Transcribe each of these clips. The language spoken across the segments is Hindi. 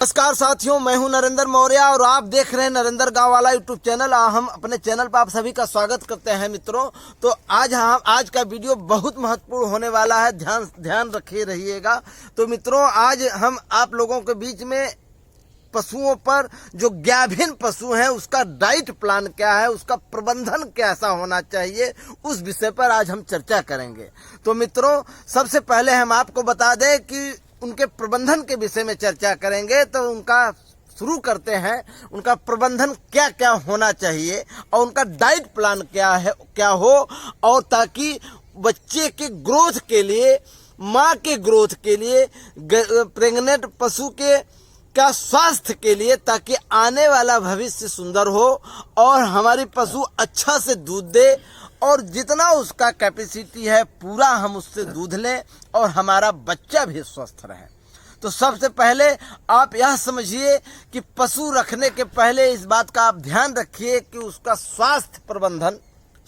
नमस्कार साथियों, मैं हूं नरेंद्र मौर्य और आप देख रहे हैं नरेंद्र गांव वाला यूट्यूब चैनल। हम अपने चैनल पर आप सभी का स्वागत करते हैं मित्रों। तो आज का वीडियो बहुत महत्वपूर्ण होने वाला है, ध्यान रखे रहिएगा। तो मित्रों, आज हम आप लोगों के बीच में पशुओं पर जो गाभिन पशु हैं उसका डाइट प्लान क्या है, उसका प्रबंधन कैसा होना चाहिए, उस विषय पर आज हम चर्चा करेंगे। तो मित्रों, सबसे पहले हम आपको बता दें कि उनके प्रबंधन के विषय में चर्चा करेंगे। तो उनका शुरू करते हैं, उनका प्रबंधन क्या क्या होना चाहिए और उनका डाइट प्लान क्या हो, और ताकि बच्चे के ग्रोथ के लिए, माँ के ग्रोथ के लिए, प्रेग्नेंट पशु के का स्वास्थ्य के लिए, ताकि आने वाला भविष्य सुंदर हो और हमारी पशु अच्छा से दूध दे और जितना उसका कैपेसिटी है पूरा हम उससे दूध लें और हमारा बच्चा भी स्वस्थ रहे। तो सबसे पहले आप यह समझिए कि पशु रखने के पहले इस बात का आप ध्यान रखिए कि उसका स्वास्थ्य प्रबंधन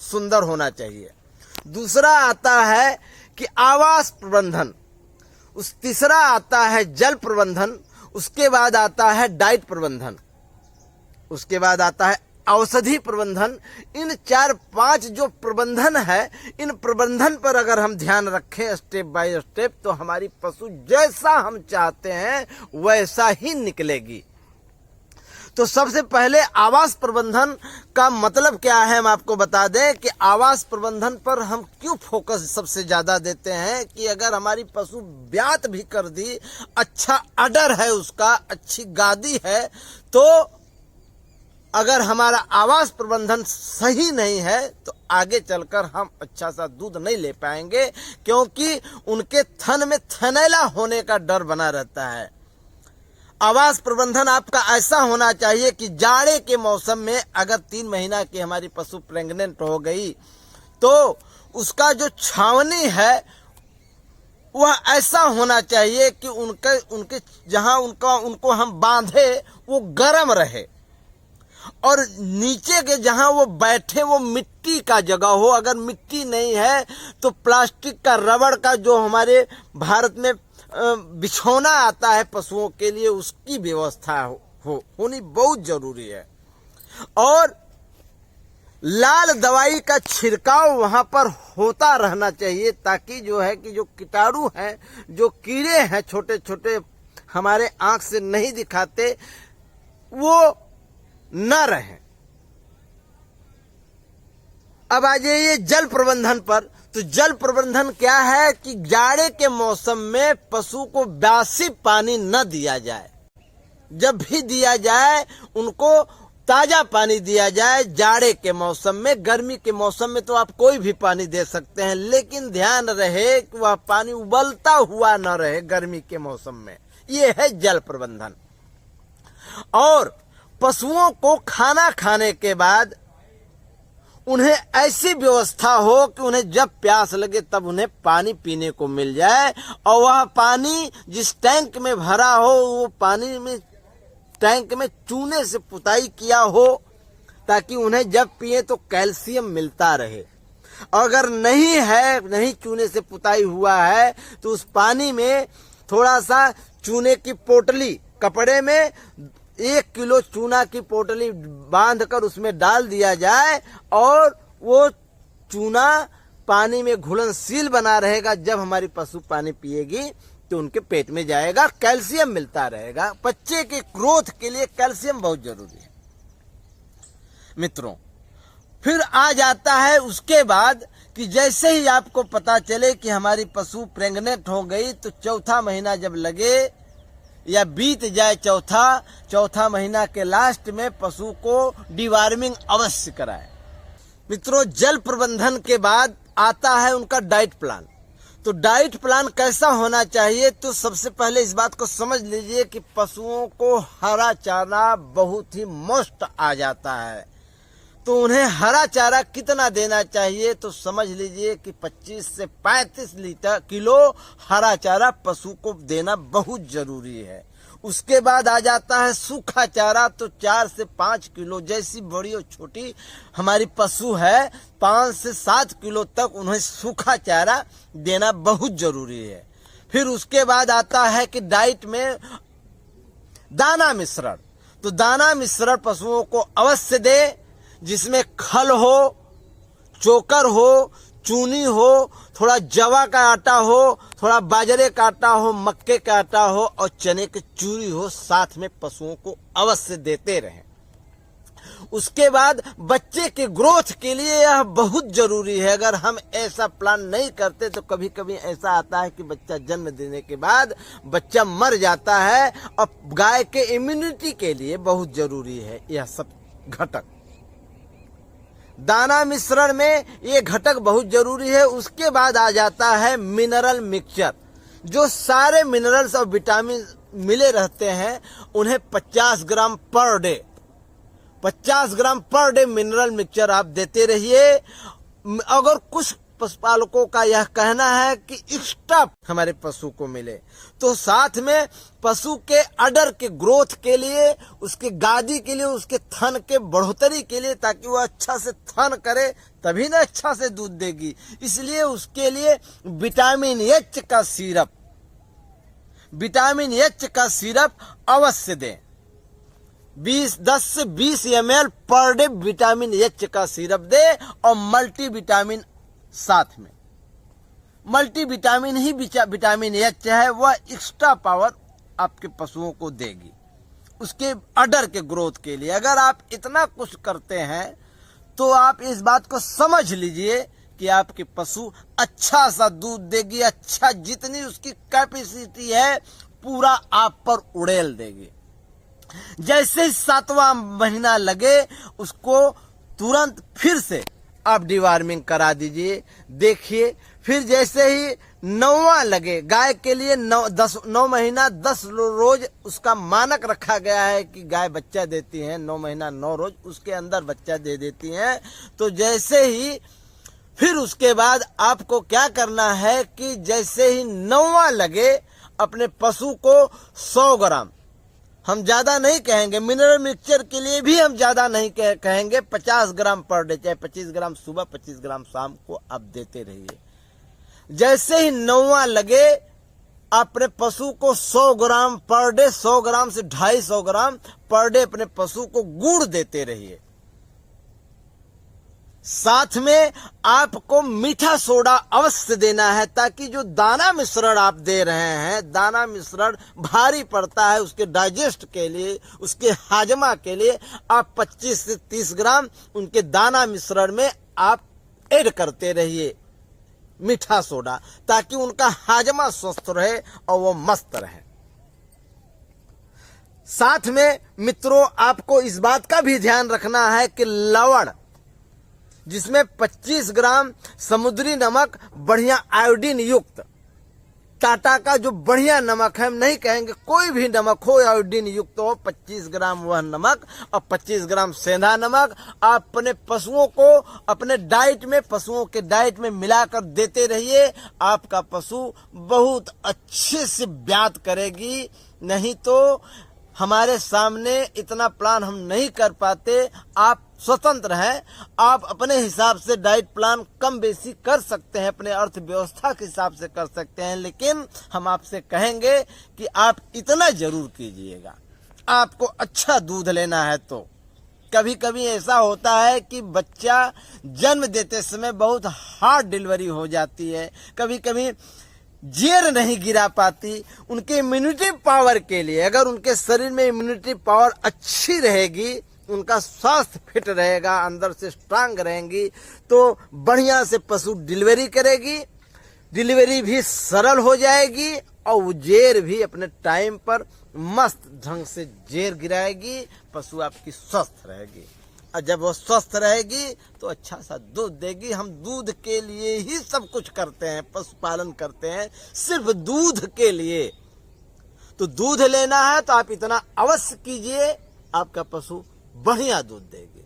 सुंदर होना चाहिए। दूसरा आता है कि आवास प्रबंधन, तीसरा आता है जल प्रबंधन, उसके बाद आता है डाइट प्रबंधन, उसके बाद आता है औषधि प्रबंधन। इन 4-5 जो प्रबंधन है, इन प्रबंधन पर अगर हम ध्यान रखें स्टेप बाय स्टेप, तो हमारी पशु जैसा हम चाहते हैं वैसा ही निकलेगी। तो सबसे पहले आवास प्रबंधन का मतलब क्या है, हम आपको बता दें कि आवास प्रबंधन पर हम क्यों फोकस सबसे ज्यादा देते हैं कि अगर हमारी पशु ब्यात भी कर दी, अच्छा अडर है उसका, अच्छी गादी है, तो अगर हमारा आवास प्रबंधन सही नहीं है तो आगे चलकर हम अच्छा सा दूध नहीं ले पाएंगे, क्योंकि उनके थन में थनैला होने का डर बना रहता है। आवास प्रबंधन आपका ऐसा होना चाहिए कि जाड़े के मौसम में अगर 3 महीना की हमारी पशु प्रेग्नेंट हो गई तो उसका जो छावनी है वह ऐसा होना चाहिए कि उनके जहां उनको हम बांधे वो गर्म रहे, और नीचे के जहां वो बैठे वो मिट्टी का जगह हो। अगर मिट्टी नहीं है तो प्लास्टिक का, रबड़ का जो हमारे भारत में बिछौना आता है पशुओं के लिए, उसकी व्यवस्था होनी बहुत जरूरी है। और लाल दवाई का छिड़काव वहां पर होता रहना चाहिए, ताकि जो है कि जो कीटाणु हैं, जो कीड़े हैं छोटे छोटे हमारे आंख से नहीं दिखाते, वो न रहे। अब आ जाइए जल प्रबंधन पर। तो जल प्रबंधन क्या है कि जाड़े के मौसम में पशु को बासी पानी न दिया जाए, जब भी दिया जाए उनको ताजा पानी दिया जाए। जाड़े के मौसम में, गर्मी के मौसम में तो आप कोई भी पानी दे सकते हैं, लेकिन ध्यान रहे कि वह पानी उबलता हुआ न रहे गर्मी के मौसम में। यह है जल प्रबंधन। और पशुओं को खाना खाने के बाद उन्हें ऐसी व्यवस्था हो कि उन्हें जब प्यास लगे तब उन्हें पानी पीने को मिल जाए, और वह पानी जिस टैंक में भरा हो वो पानी में, टैंक में चूने से पुताई किया हो, ताकि उन्हें जब पिए तो कैल्शियम मिलता रहे। अगर नहीं चूने से पुताई हुआ है तो उस पानी में थोड़ा सा चूने की पोटली, कपड़े में 1 किलो चूना की पोटली बांधकर उसमें डाल दिया जाए, और वो चूना पानी में घुलनशील बना रहेगा। जब हमारी पशु पानी पिएगी तो उनके पेट में जाएगा, कैल्शियम मिलता रहेगा। बच्चे के ग्रोथ के लिए कैल्शियम बहुत जरूरी है मित्रों। फिर आ जाता है उसके बाद कि जैसे ही आपको पता चले कि हमारी पशु प्रेग्नेंट हो गई, तो चौथा महीना जब लगे या बीत जाए, चौथा महीना के लास्ट में पशु को डिवार्मिंग अवश्य कराए। मित्रों, जल प्रबंधन के बाद आता है उनका डाइट प्लान। तो डाइट प्लान कैसा होना चाहिए, तो सबसे पहले इस बात को समझ लीजिए कि पशुओं को हरा चारा बहुत ही मस्ट आ जाता है। तो उन्हें हरा चारा कितना देना चाहिए, तो समझ लीजिए कि 25 से 35 किलो हरा चारा पशु को देना बहुत जरूरी है। उसके बाद आ जाता है सूखा चारा। तो 4 से 5 किलो, जैसी बड़ी और छोटी हमारी पशु है, 5 से 7 किलो तक उन्हें सूखा चारा देना बहुत जरूरी है। फिर उसके बाद आता है कि डाइट में दाना मिश्रण, तो दाना मिश्रण पशुओं को अवश्य दे, जिसमें खल हो, चोकर हो, चूनी हो, थोड़ा जवा का आटा हो, थोड़ा बाजरे का आटा हो, मक्के का आटा हो और चने की चूरी हो, साथ में पशुओं को अवश्य देते रहें। उसके बाद बच्चे के ग्रोथ के लिए यह बहुत जरूरी है। अगर हम ऐसा प्लान नहीं करते तो कभी कभी ऐसा आता है कि बच्चा जन्म देने के बाद बच्चा मर जाता है, और गाय के इम्यूनिटी के लिए बहुत जरूरी है यह सब घटक। दाना मिश्रण में ये घटक बहुत जरूरी है। उसके बाद आ जाता है मिनरल मिक्सचर, जो सारे मिनरल्स और विटामिन मिले रहते हैं, उन्हें 50 ग्राम पर डे, 50 ग्राम पर डे मिनरल मिक्सचर आप देते रहिए। अगर कुछ पशुपालकों का यह कहना है कि एक्स्ट्रा हमारे पशु को मिले, तो साथ में पशु के अडर के ग्रोथ के लिए, उसके गादी के लिए, उसके थन के बढ़ोतरी के लिए, ताकि वो अच्छा से थन करे तभी ना अच्छा से दूध देगी, इसलिए उसके लिए विटामिन एच का सिरप, विटामिन एच का सिरप अवश्य दें। 10 से 20 ml per day vitamin H का सिरप दे, और मल्टी विटामिन साथ में। मल्टी विटामिन ही विटामिन एच है, वह एक्स्ट्रा पावर आपके पशुओं को देगी उसके अडर के ग्रोथ के लिए। अगर आप इतना कुछ करते हैं तो आप इस बात को समझ लीजिए कि आपके पशु अच्छा सा दूध देगी, अच्छा जितनी उसकी कैपेसिटी है पूरा आप पर उड़ेल देगी। जैसे ही 7वां महीना लगे उसको तुरंत फिर से आप डिवार्मिंग करा दीजिए। देखिए फिर जैसे ही 9वां लगे, गाय के लिए 9 महीना 10 रोज उसका मानक रखा गया है कि गाय बच्चा देती है, 9 महीना 9 रोज उसके अंदर बच्चा दे देती हैं। तो जैसे ही फिर उसके बाद आपको क्या करना है कि जैसे ही 9वां लगे अपने पशु को 100 ग्राम, हम ज्यादा नहीं कहेंगे, मिनरल मिक्सचर के लिए भी हम ज्यादा नहीं कहेंगे, 50 ग्राम पर डे, चाहे 25 ग्राम सुबह 25 ग्राम शाम को आप देते रहिए। जैसे ही 9वां लगे अपने पशु को 100 ग्राम पर डे, 100 ग्राम से 250 ग्राम पर डे अपने पशु को गुड़ देते रहिए। साथ में आपको मीठा सोडा अवश्य देना है, ताकि जो दाना मिश्रण आप दे रहे हैं, दाना मिश्रण भारी पड़ता है, उसके डाइजेस्ट के लिए, उसके हाजमा के लिए आप 25 से 30 ग्राम उनके दाना मिश्रण में आप ऐड करते रहिए मीठा सोडा, ताकि उनका हाजमा स्वस्थ रहे और वो मस्त रहे। साथ में मित्रों आपको इस बात का भी ध्यान रखना है कि लवण, जिसमें 25 ग्राम समुद्री नमक, बढ़िया आयोडीन युक्त, टाटा का जो बढ़िया नमक है, हम नहीं कहेंगे कोई भी नमक हो आयोडीन युक्त हो, 25 ग्राम वह नमक और 25 ग्राम सेंधा नमक आप अपने पशुओं को अपने डाइट में, पशुओं के डाइट में मिलाकर देते रहिए। आपका पशु बहुत अच्छे से ब्यात करेगी। नहीं तो हमारे सामने इतना प्लान हम नहीं कर पाते, आप स्वतंत्र हैं, आप अपने हिसाब से डाइट प्लान कम बेसी कर सकते हैं, अपने अर्थव्यवस्था के हिसाब से कर सकते हैं, लेकिन हम आपसे कहेंगे कि आप इतना जरूर कीजिएगा। आपको अच्छा दूध लेना है तो कभी कभी ऐसा होता है कि बच्चा जन्म देते समय बहुत हार्ड डिलीवरी हो जाती है, कभी कभी जेर नहीं गिरा पाती। उनके इम्यूनिटी पावर के लिए, अगर उनके शरीर में इम्यूनिटी पावर अच्छी रहेगी, उनका स्वास्थ्य फिट रहेगा, अंदर से स्ट्रांग रहेंगी, तो बढ़िया से पशु डिलीवरी करेगी, डिलीवरी भी सरल हो जाएगी और वो जेर भी अपने टाइम पर मस्त ढंग से जेर गिराएगी, पशु आपकी स्वस्थ रहेगी। और जब वो स्वस्थ रहेगी तो अच्छा सा दूध देगी। हम दूध के लिए ही सब कुछ करते हैं, पशुपालन करते हैं सिर्फ दूध के लिए। तो दूध लेना है तो आप इतना अवश्य कीजिए, आपका पशु बढ़िया दूध देगी।